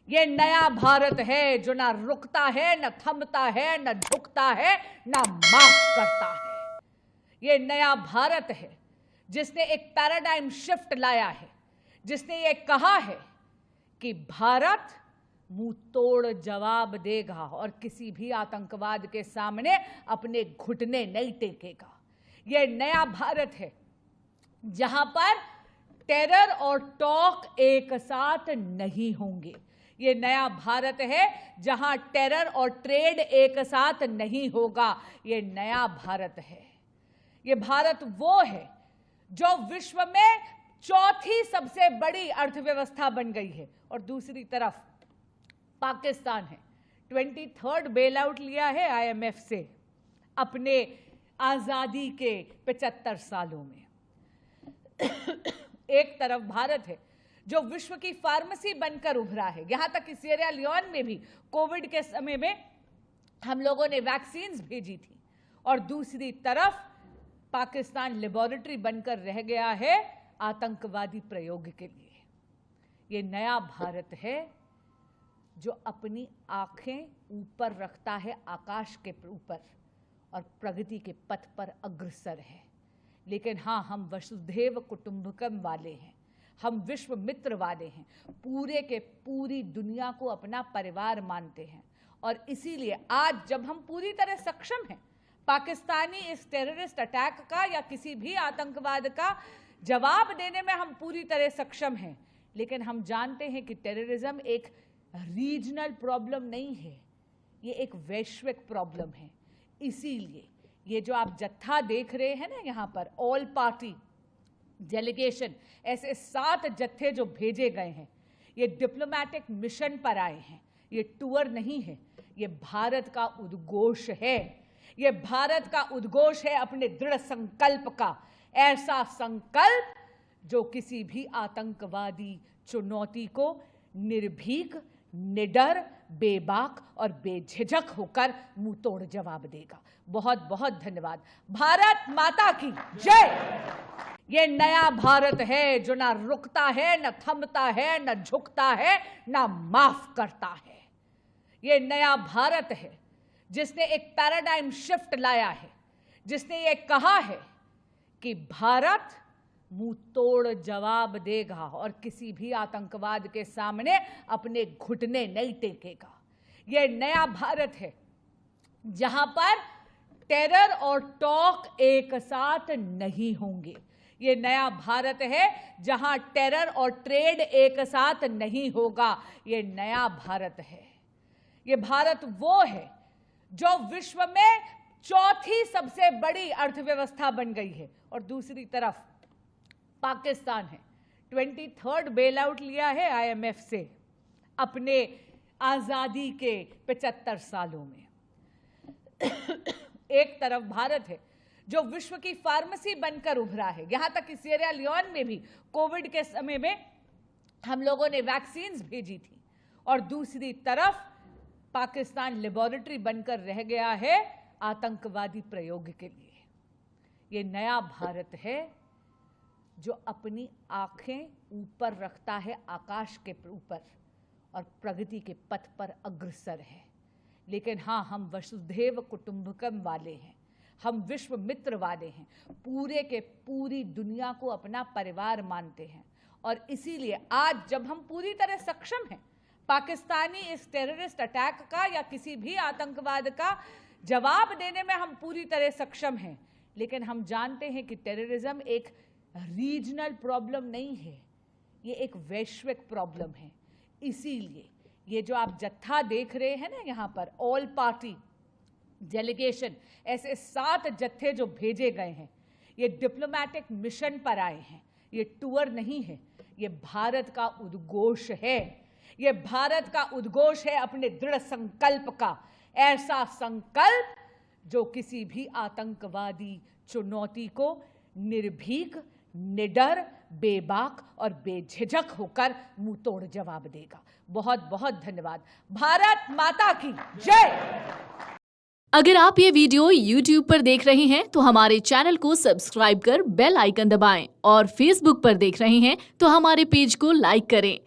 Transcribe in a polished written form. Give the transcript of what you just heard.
ये नया भारत है जो ना रुकता है, न थमता है, न झुकता है, ना माफ करता है। ये नया भारत है जिसने एक पैराडाइम शिफ्ट लाया है, जिसने ये कहा है कि भारत मुंह तोड़ जवाब देगा और किसी भी आतंकवाद के सामने अपने घुटने नहीं टेकेगा। यह नया भारत है जहां पर टेरर और टॉक एक साथ नहीं होंगे। यह नया भारत है जहां टेरर और ट्रेड एक साथ नहीं होगा। यह नया भारत है। यह भारत वो है जो विश्व में चौथी सबसे बड़ी अर्थव्यवस्था बन गई है और दूसरी तरफ पाकिस्तान है। 23rd बेल आउट लिया है IMF से अपने आजादी के 75 सालों में। एक तरफ भारत है जो विश्व की फार्मेसी बनकर उभरा है, यहां तक कि सिएरा लियोन में भी कोविड के समय में हम लोगों ने वैक्सीन्स भेजी थी, और दूसरी तरफ पाकिस्तान लेबोरेटरी बनकर रह गया है आतंकवादी प्रयोग के लिए। यह नया भारत है जो अपनी आंखें ऊपर रखता है आकाश के ऊपर और प्रगति के पथ पर अग्रसर है। लेकिन हाँ, हम वसुधैव कुटुंबकम वाले हैं, हम विश्व मित्र वाले हैं, पूरे के पूरी दुनिया को अपना परिवार मानते हैं। और इसीलिए आज जब हम पूरी तरह सक्षम हैं पाकिस्तानी इस टेररिस्ट अटैक का या किसी भी आतंकवाद का जवाब देने में, हम पूरी तरह सक्षम हैं। लेकिन हम जानते हैं कि टेररिज्म एक रीजनल प्रॉब्लम नहीं है, ये एक वैश्विक प्रॉब्लम है। इसीलिए ये जो आप जत्था देख रहे हैं ना यहाँ पर, ऑल पार्टी डेलीगेशन, ऐसे 7 जत्थे जो भेजे गए हैं, ये डिप्लोमैटिक मिशन पर आए हैं, ये टूर नहीं है, ये भारत का उद्घोष है। ये भारत का उद्घोष है अपने दृढ़ संकल्प का, ऐसा संकल्प जो किसी भी आतंकवादी चुनौती को निर्भीक, निडर, बेबाक और बेझिझक होकर मुंह तोड़ जवाब देगा। बहुत बहुत धन्यवाद। भारत माता की जय। ये नया भारत है जो ना रुकता है, न थमता है, न झुकता है, ना माफ करता है। ये नया भारत है जिसने एक पैराडाइम शिफ्ट लाया है, जिसने ये कहा है कि भारत मुंह तोड़ जवाब देगा और किसी भी आतंकवाद के सामने अपने घुटने नहीं टेकेगा। यह नया भारत है जहां पर टेरर और टॉक एक साथ नहीं होंगे। यह नया भारत है जहां टेरर और ट्रेड एक साथ नहीं होगा। यह नया भारत है। यह भारत वो है जो विश्व में चौथी सबसे बड़ी अर्थव्यवस्था बन गई है और दूसरी तरफ पाकिस्तान है। 23rd बेल आउट लिया है IMF से अपने आजादी के 75 सालों में। एक तरफ भारत है जो विश्व की फार्मेसी बनकर उभरा है, यहां तक कि सिएरा लियोन में भी कोविड के समय में हम लोगों ने वैक्सीन्स भेजी थी, और दूसरी तरफ पाकिस्तान लेबोरेटरी बनकर रह गया है आतंकवादी प्रयोग के लिए। यह नया भारत है जो अपनी आंखें ऊपर रखता है आकाश के ऊपर और प्रगति के पथ पर अग्रसर है। लेकिन हाँ, हम वसुधैव कुटुंबकम वाले हैं, हम विश्व मित्र वाले हैं, पूरे के पूरी दुनिया को अपना परिवार मानते हैं। और इसीलिए आज जब हम पूरी तरह सक्षम हैं पाकिस्तानी इस टेररिस्ट अटैक का या किसी भी आतंकवाद का जवाब देने में, हम पूरी तरह सक्षम हैं। लेकिन हम जानते हैं कि टेररिज्म एक रीजनल प्रॉब्लम नहीं है, ये एक वैश्विक प्रॉब्लम है। इसीलिए ये जो आप जत्था देख रहे हैं ना यहाँ पर, ऑल पार्टी डेलीगेशन, ऐसे 7 जत्थे जो भेजे गए हैं, ये डिप्लोमैटिक मिशन पर आए हैं, ये टूर नहीं है, ये भारत का उद्घोष है। ये भारत का उद्घोष है अपने दृढ़ संकल्प का, ऐसा संकल्प जो किसी भी आतंकवादी चुनौती को निर्भीक, निडर, बेबाक और बेझिझक होकर मुंह तोड़ जवाब देगा। बहुत बहुत धन्यवाद। भारत माता की जय। अगर आप ये वीडियो YouTube पर देख रहे हैं तो हमारे चैनल को सब्सक्राइब कर बेल आइकन दबाएं, और Facebook पर देख रहे हैं तो हमारे पेज को लाइक करें।